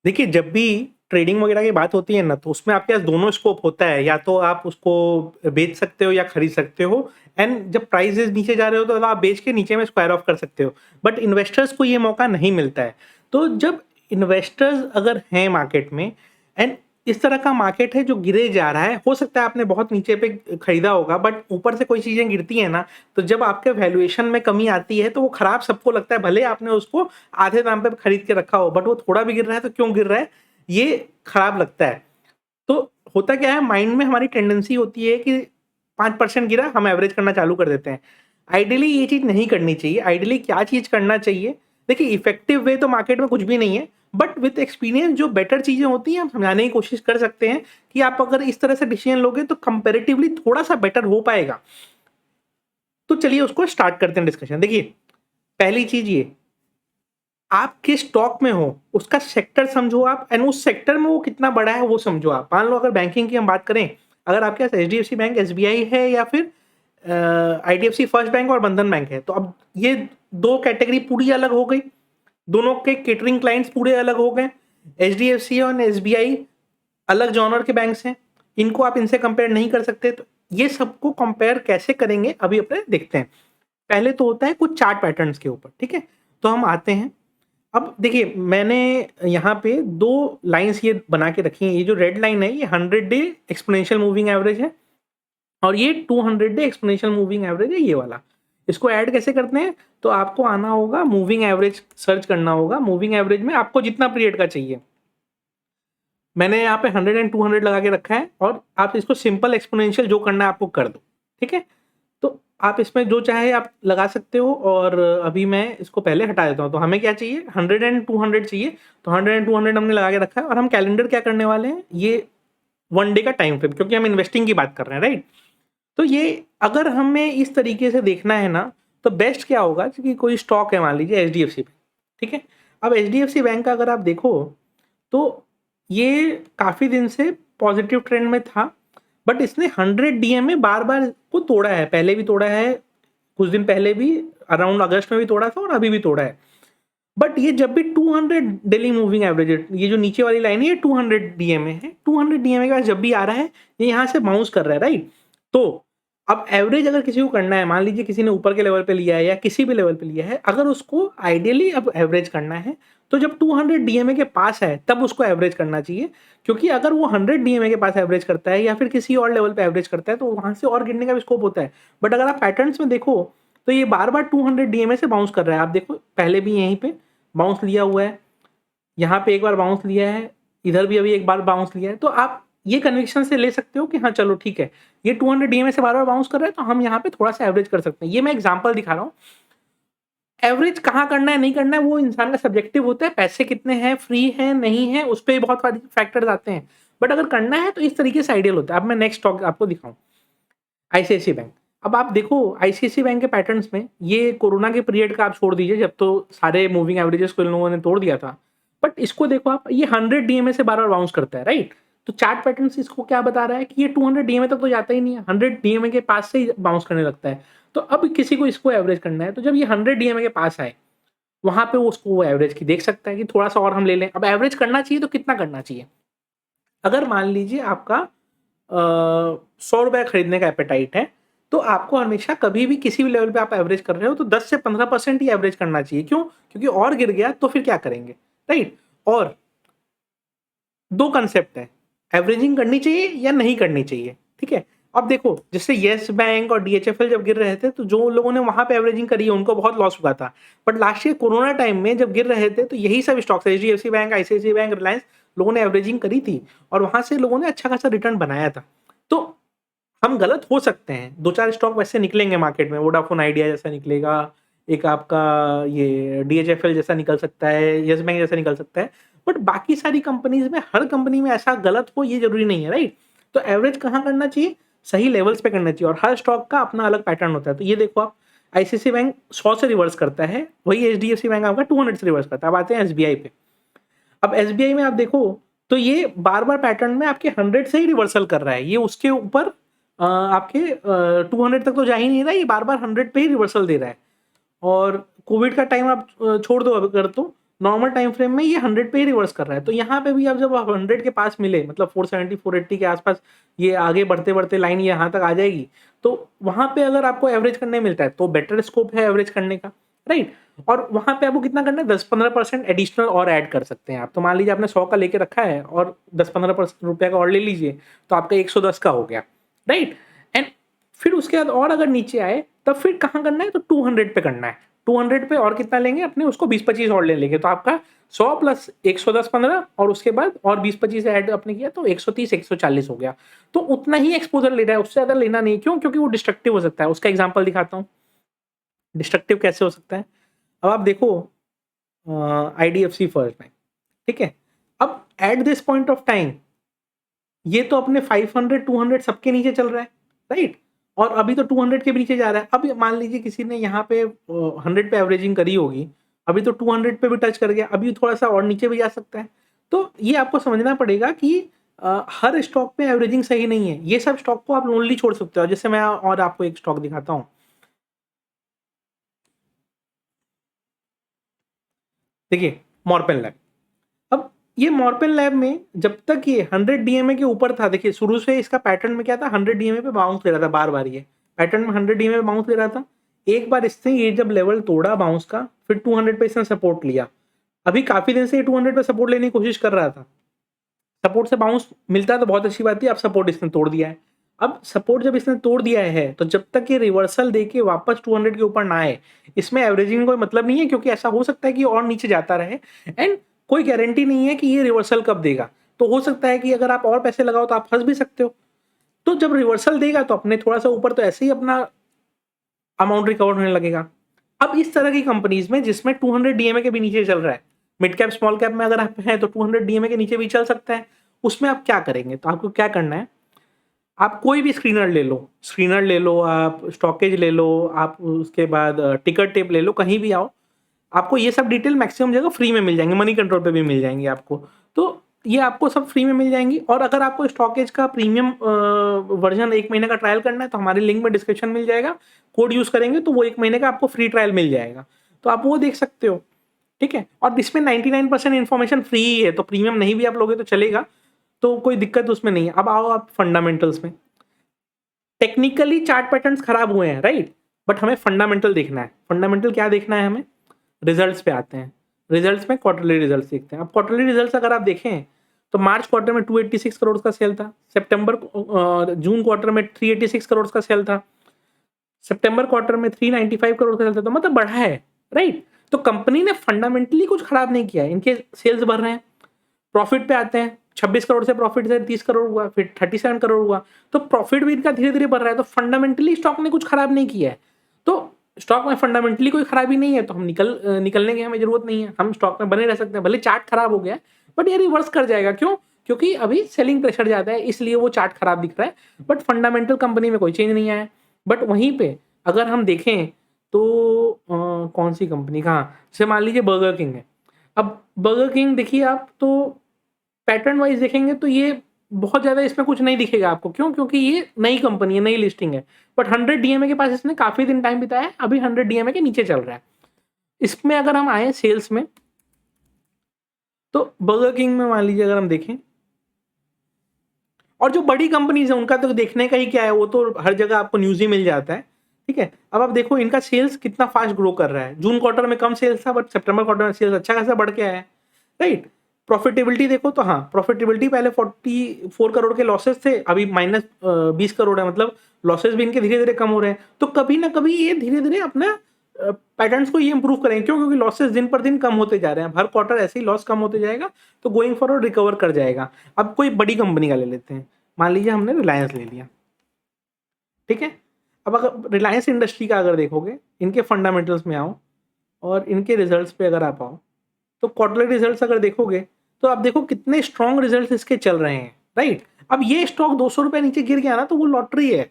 देखिए, जब भी ट्रेडिंग वगैरह की बात होती है ना, तो उसमें आपके पास दोनों स्कोप होता है, या तो आप उसको बेच सकते हो या खरीद सकते हो। एंड जब प्राइसेज़ नीचे जा रहे हो, तो आप बेच के नीचे में स्क्वायर ऑफ कर सकते हो। बट इन्वेस्टर्स को ये मौका नहीं मिलता है। तो जब इन्वेस्टर्स अगर हैं मार्केट में, एंड इस तरह का मार्केट है जो गिरे जा रहा है, हो सकता है आपने बहुत नीचे पे खरीदा होगा, बट ऊपर से कोई चीज़ें गिरती हैं ना, तो जब आपके वैल्यूएशन में कमी आती है, तो वो खराब सबको लगता है। भले आपने उसको आधे दाम पे खरीद के रखा हो, बट वो थोड़ा भी गिर रहा है तो क्यों गिर रहा है, ये खराब लगता है। तो होता क्या है, माइंड में हमारी टेंडेंसी होती है कि 5% गिरा, हम एवरेज करना चालू कर देते हैं। आइडियली ये चीज़ नहीं करनी चाहिए। आइडियली क्या चीज़ करना चाहिए? देखिए, इफेक्टिव वे तो मार्केट में कुछ भी नहीं है, बट विथ एक्सपीरियंस जो बेटर चीज़ें होती हैं, हम समझाने की कोशिश कर सकते हैं कि आप अगर इस तरह से डिसीजन लोगे तो कंपैरेटिवली थोड़ा-सा बेटर हो पाएगा। तो चलिए उसको स्टार्ट करते हैं डिस्कशन। देखिए, पहली चीज़ ये, आप किस स्टॉक में हो, उसका सेक्टर समझो आप, एंड उस सेक्टर में वो कितना बड़ा है वो समझो आप। मान लो अगर बैंकिंग की हम बात करें, अगर आपके पास एचडीएफसी बैंक, एसबीआई है, या फिर आईडीएफसी फर्स्ट बैंक और बंधन बैंक है, तो अब ये 2 कैटेगरी पूरी अलग हो गई। दोनों के केटरिंग क्लाइंट्स पूरे अलग हो गए। एचडीएफसी और एसबीआई अलग जॉनर के बैंक्स हैं। इनको आप इनसे कंपेयर नहीं कर सकते। तो ये सबको कंपेयर कैसे करेंगे, अभी अपने देखते हैं। पहले तो होता है कुछ चार्ट पैटर्न्स के ऊपर, ठीक है? तो हम आते हैं। अब देखिए, मैंने यहाँ पे 2 लाइन्स ये बना के रखी हैं। ये जो रेड लाइन है, ये 100 डे एक्स्पोनेंशियल मूविंग एवरेज है, और ये 200 डे एक्स्पोनेंशियल मूविंग एवरेज है, ये वाला। इसको ऐड कैसे करते हैं? तो आपको आना होगा, मूविंग एवरेज सर्च करना होगा। मूविंग एवरेज में आपको जितना पीरियड का चाहिए, मैंने यहाँ पे 100 एंड 200 लगा के रखा है, और आप इसको सिंपल एक्स्पोनेंशियल जो करना है आपको कर दो, ठीक है? तो आप इसमें जो चाहे आप लगा सकते हो, और अभी मैं इसको पहले हटा देता हूँ। तो हमें क्या चाहिए? 100 एंड 200 चाहिए। तो 100 एंड 200 हमने लगा के रखा है, और हम कैलेंडर क्या करने वाले हैं, ये 1 डे का टाइम फ्रेम, क्योंकि हम इन्वेस्टिंग की बात कर रहे हैं, राइट? तो ये अगर हमें इस तरीके से देखना है ना, तो बेस्ट क्या होगा कि कोई स्टॉक है, मान लीजिए एचडीएफसी बैंक, ठीक है? अब एचडीएफसी बैंक का अगर आप देखो, तो ये काफ़ी दिन से पॉजिटिव ट्रेंड में था, बट इसने 100 डीएमए बार-बार को तोड़ा है। पहले भी तोड़ा है, कुछ दिन पहले भी अराउंड अगस्त में भी तोड़ा था, और अभी भी तोड़ा है। बट ये जब भी 200 डेली मूविंग एवरेज है, ये जो नीचे वाली लाइन है, ये 200 डीएमए है। 200 डीएमए के पास जब भी आ रहा है, ये यहाँ से बाउंस कर रहा है, राइट? तो अब एवरेज अगर किसी को करना है, मान लीजिए किसी ने ऊपर के लेवल पे लिया है या किसी भी लेवल पे लिया है, अगर उसको आइडियली अब एवरेज करना है, तो जब 200 डीएमए के पास है, तब उसको एवरेज करना चाहिए। क्योंकि अगर वो 100 डीएमए के पास एवरेज करता है, या फिर किसी और लेवल पे एवरेज करता है, तो वहाँ से और गिरने का भी स्कोप होता है। बट अगर आप पैटर्न्स में देखो, तो ये बार-बार 200 डीएमए से बाउंस कर रहा है। आप देखो, पहले भी यहीं पे बाउंस लिया हुआ है, यहाँ पे एक बार बाउंस लिया है, इधर भी अभी एक बार बाउंस लिया है। तो आप ये कन्विक्शन से ले सकते हो कि हाँ, चलो ठीक है, ये 200 डीएमए से बार-बार बाउंस कर रहा है, तो हम यहाँ पे थोड़ा-सा एवरेज कर सकते हैं। ये मैं एग्जांपल दिखा रहा हूँ। एवरेज कहाँ करना है, नहीं करना है, वो इंसान का सब्जेक्टिव होता है। पैसे कितने हैं, फ्री हैं, नहीं है, उस पे भी बहुत सारे फैक्टर्स आते हैं। बट अगर करना है, तो इस तरीके से आइडियल होता है। अब मैं नेक्स्ट स्टॉक आपको दिखाऊँ, आईसीआईसीआई बैंक। अब आप देखो, आईसीआईसीआई बैंक के पैटर्न्स में, ये कोरोना के पीरियड का आप छोड़ दीजिए, जब तो सारे मूविंग एवरेजेस को इन लोगों ने तोड़ दिया था। बट इसको देखो आप, ये 100 डीएमए से बार-बार बाउंस करता है, राइट? तो चार्ट पैटर्न्स इसको क्या बता रहा है कि ये 200 डीएमए तक तो जाता ही नहीं है, 100 डीएमए के पास से ही बाउंस करने लगता है। तो अब किसी को इसको एवरेज करना है, तो जब ये 100 डीएमए के पास आए, वहाँ पे वो उसको वो एवरेज की देख सकता है कि थोड़ा-सा और हम ले लें। अब एवरेज करना चाहिए तो कितना करना चाहिए? अगर मान लीजिए आपका ₹100 खरीदने का एपेटाइट है, तो आपको हमेशा कभी भी किसी भी लेवल पे आप एवरेज कर रहे हो, तो 10 से 15% ही एवरेज करना चाहिए। क्यों? क्योंकि और गिर गया तो फिर क्या करेंगे, राइट? और 2 कांसेप्ट है, एवरेजिंग करनी चाहिए या नहीं करनी चाहिए, ठीक है? अब देखो, जैसे येस बैंक और डीएचएफएल जब गिर रहे थे, तो जो लोगों ने वहाँ पे एवरेजिंग करी है, उनको बहुत लॉस हुआ था। But last year corona time में जब गिर रहे थे, तो यही सब stocks, HDFC bank, ICICI bank, Reliance, लोगों ने एवरेजिंग करी थी, और वहाँ से लोगों ने अच्छा खासा रिटर्न बनाया था। तो हम गलत हो सकते हैं, 2-4 स्टॉक वैसे निकलेंगे मार्केट में, वोडाफोन आइडिया जैसा निकलेगा, एक आपका ये डीएचएफएल जैसा निकल सकता है, येस बैंक जैसा निकल सकता है। बट बाकी सारी कंपनीज़ में, हर कंपनी में ऐसा गलत हो ये ज़रूरी नहीं है, राइट? तो एवरेज कहाँ करना चाहिए? सही लेवल्स पे करना चाहिए, और हर स्टॉक का अपना अलग पैटर्न होता है। तो ये देखो आप, आईसीआईसीआई बैंक 100 से रिवर्स करता है, वही एचडीएफसी बैंक आपका 200 से रिवर्स करता है। अब आते हैं एसबीआई पे। अब एसबीआई में आप देखो, तो ये बार-बार पैटर्न में आपके 100 से ही रिवर्सल कर रहा है। ये उसके ऊपर आपके 200 तक तो जा ही नहीं रहा है, ये बार-बार 100 पे ही रिवर्सल दे रहा है। और कोविड का टाइम आप छोड़ दो अगर, तो नॉर्मल टाइम फ्रेम में ये 100 पे ही रिवर्स कर रहा है। तो यहाँ पे भी अब जब 100 के पास मिले, मतलब 470 480 के आसपास ये आगे बढ़ते-बढ़ते लाइन यहाँ तक आ जाएगी, तो वहाँ पे अगर आपको एवरेज करने मिलता है तो बेटर स्कोप है एवरेज करने का, राइट? और वहाँ पे आपको कितना करना है, 10-15% एडिशनल और ऐड कर सकते हैं आप। तो मान लीजिए आपने 100 का लेके रखा है और 10-15% रुपए का और ले लीजिए, तो आपका 110 का हो गया, राइट? एंड फिर उसके बाद और अगर नीचे आए तब फिर कहाँ करना है, तो 200 पे करना है। 200 पे और कितना लेंगे अपने, उसको 20-25 और ले लेंगे, तो आपका 100 प्लस 110 15 और उसके बाद और 20-25 ऐड आपने किया तो 130 140 हो गया। तो उतना ही एक्सपोजर लेना है, उससे ज़्यादा लेना नहीं। क्यों? क्योंकि वो डिस्ट्रक्टिव हो सकता है। उसका एग्जांपल दिखाता हूँ, डिस्ट्रक्टिव कैसे हो सकता है। अब आप देखो आईडीएफसी फर्स्ट बैंक, ठीक है? अब at this point of time ये तो अपने 500 200 सबके नीचे चल रहा है, राइट? और अभी तो 200 के भी नीचे जा रहा है। अब मान लीजिए किसी ने यहाँ पे 100 पे एवरेजिंग करी होगी, अभी तो 200 पे भी टच कर गया, अभी थोड़ा सा और नीचे भी जा सकता है। तो ये आपको समझना पड़ेगा कि हर स्टॉक में एवरेजिंग सही नहीं है। ये सब स्टॉक को आप ओनली छोड़ सकते हो। जैसे मैं और आपको एक स्टॉक दिखाता हूँ, देखिए मॉर्पेन लैब। अब ये मॉर्पेन लैब में जब तक ये 100 डीएमए के ऊपर था, देखिए शुरू से इसका पैटर्न में क्या था, 100 डीएमए पे बाउंस ले रहा था बार बार। ये पैटर्न में 100 डीएमए पे बाउंस ले रहा था। एक बार इसने ये जब लेवल तोड़ा बाउंस का, फिर 200 पे इसने सपोर्ट लिया। अभी काफी दिन से ये 200 पे सपोर्ट लेने की कोशिश कर रहा था। सपोर्ट से बाउंस मिलता है तो बहुत अच्छी बात है। अब सपोर्ट इसने तोड़ दिया है। अब सपोर्ट जब इसने तोड़ दिया है तो जब तक ये रिवर्सल देके वापस 200 के ऊपर ना आए, इसमें एवरेजिंग में कोई मतलब नहीं है, क्योंकि ऐसा हो सकता है कि और नीचे जाता रहे एंड कोई गारंटी नहीं है कि ये रिवर्सल कब देगा। तो हो सकता है कि अगर आप और पैसे लगाओ तो आप फंस भी सकते हो। तो जब रिवर्सल देगा तो अपने थोड़ा सा ऊपर तो ऐसे ही अपना अमाउंट रिकवर होने लगेगा। अब इस तरह की कंपनीज में जिसमें 200 डीएमए के भी नीचे चल रहा है, मिड कैप स्मॉल कैप में अगर आप हैं तो 200 डीएमए के नीचे भी चल सकता है। उसमें आप क्या करेंगे, तो आपको क्या करना है, आप कोई भी स्क्रीनर ले लो, आप स्टॉकेज ले लो, आप उसके बाद टिकर टेप ले लो, कहीं भी आओ, आपको ये सब डिटेल मैक्सिमम जगह फ्री में मिल जाएंगे। मनी कंट्रोल पे भी मिल जाएंगी आपको। तो ये आपको सब फ्री में मिल जाएंगी। और अगर आपको स्टॉकेज का प्रीमियम वर्जन 1 महीने का ट्रायल करना है तो हमारे लिंक में डिस्क्रिप्शन मिल जाएगा। कोड यूज करेंगे तो वो 1 महीने का आपको फ्री ट्रायल मिल जाएगा, तो आप वो देख सकते हो, ठीक है? और इसमें 99% इन्फॉर्मेशन फ्री ही है, तो प्रीमियम नहीं भी आप लोगे तो चलेगा, तो कोई दिक्कत उसमें नहीं है। अब आओ आप फंडामेंटल्स में। टेक्निकली चार्ट पैटर्न्स खराब हुए हैं, राइट? बट हमें फंडामेंटल देखना है। फंडामेंटल क्या देखना है हमें? रिजल्ट्स पे आते हैं। रिजल्ट्स में क्वार्टरली रिजल्ट्स देखते हैं। अब क्वार्टरली रिजल्ट्स अगर आप देखें तो मार्च क्वार्टर में 286 करोड़ का सेल था। जून क्वार्टर में 386 करोड़ का सेल था। सितंबर क्वार्टर में 395 करोड़ का सेल था, तो मतलब बढ़ा है, राइट? तो कंपनी ने फंडामेंटली कुछ खराब नहीं किया है, इनके सेल्स बढ़ रहे हैं। प्रॉफिट पे आते हैं, 26 करोड़ से प्रॉफिट से 30 करोड़ हुआ, फिर 37 करोड़ हुआ, तो प्रॉफिट भी इनका धीरे धीरे बढ़ रहा है। तो फंडामेंटली स्टॉक ने कुछ खराब नहीं किया है। तो स्टॉक में फंडामेंटली कोई खराबी नहीं है, तो हम निकलने की हमें जरूरत नहीं है, हम स्टॉक में बने रह सकते हैं। भले चार्ट खराब हो गया है बट ये रिवर्स कर जाएगा। क्यों? क्योंकि अभी सेलिंग प्रेशर ज्यादा है, इसलिए वो चार्ट खराब दिख रहा है, बट फंडामेंटल कंपनी में कोई चेंज नहीं आया है। बट वहीं पे अगर हम देखें तो कौन सी कंपनी का, जैसे मान लीजिए बर्गर किंग है। अब बर्गर किंग देखिए आप, तो पैटर्न वाइज देखेंगे तो ये बहुत ज़्यादा इसमें कुछ नहीं दिखेगा आपको। क्यों? क्योंकि ये नई कंपनी है, नई लिस्टिंग है। बट 100 डीएमए के पास इसने काफ़ी दिन टाइम बिताया है, अभी 100 डीएमए के नीचे चल रहा है। इसमें अगर हम आए सेल्स में, तो बर्गर किंग में मान लीजिए अगर हम देखें, और जो बड़ी कंपनीज है उनका तो देखने का ही क्या है, वो तो हर जगह आपको न्यूज़ ही मिल जाता है, ठीक है? अब आप देखो इनका सेल्स कितना फास्ट ग्रो कर रहा है। जून क्वार्टर में कम सेल्स था, बट सितंबर क्वार्टर में सेल्स अच्छा खासा बढ़ के आया है, राइट? प्रॉफिटेबिलिटी देखो तो हाँ, प्रॉफिटेबिलिटी पहले 44 करोड़ के लॉसेस थे, अभी माइनस 20 करोड़ है। मतलब लॉसेस भी इनके धीरे धीरे कम हो रहे हैं। तो कभी ना कभी ये धीरे धीरे अपना पैटर्न्स को ये इंप्रूव करेंगे। क्यों? क्योंकि लॉसेस दिन पर दिन कम होते जा रहे हैं, हर क्वार्टर ऐसे ही लॉस कम होते जाएगा, तो गोइंग फॉरवर्ड रिकवर कर जाएगा। अब कोई बड़ी कंपनी का ले लेते हैं, मान लीजिए हमने रिलायंस ले लिया, ठीक है? अब अगर रिलायंस इंडस्ट्री का अगर देखोगे, इनके फंडामेंटल्स में आओ और इनके रिजल्ट्स पे अगर आप आओ, तो क्वार्टरली रिजल्ट्स अगर देखोगे तो आप देखो कितने स्ट्रॉन्ग रिजल्ट्स इसके चल रहे हैं, राइट? अब ये स्टॉक 200 रुपए नीचे गिर गया ना, तो वो लॉटरी है।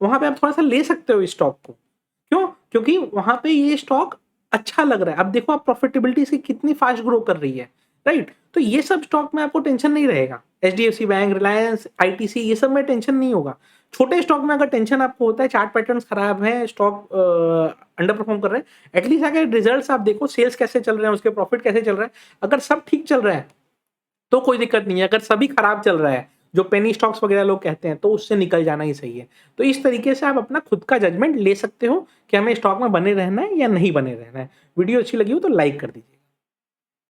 वहां पे आप थोड़ा सा ले सकते हो इस स्टॉक को। क्यों? क्योंकि वहां पे ये स्टॉक अच्छा लग रहा है। अब देखो आप प्रॉफिटेबिलिटी से कितनी फास्ट ग्रो कर रही है, राइट? तो ये सब स्टॉक में आपको टेंशन नहीं रहेगा। एचडीएफसी बैंक, रिलायंस, आईटीसी, ये सब में टेंशन नहीं होगा। छोटे स्टॉक में अगर टेंशन आपको होता है, चार्ट पैटर्न्स खराब हैं, स्टॉक अंडर परफॉर्म कर रहे हैं, एटलीस्ट आगे रिजल्ट्स आप देखो, सेल्स कैसे चल रहे हैं, उसके प्रॉफिट कैसे चल रहा है। अगर सब ठीक चल रहा है तो कोई दिक्कत नहीं है, अगर सभी खराब चल रहा है, जो पेनी स्टॉक्स वगैरह लोग कहते हैं, तो उससे निकल जाना ही सही है। तो इस तरीके से आप अपना खुद का जजमेंट ले सकते हो कि हमें स्टॉक में बने रहना है या नहीं बने रहना है। वीडियो अच्छी लगी हो तो लाइक कर दीजिए।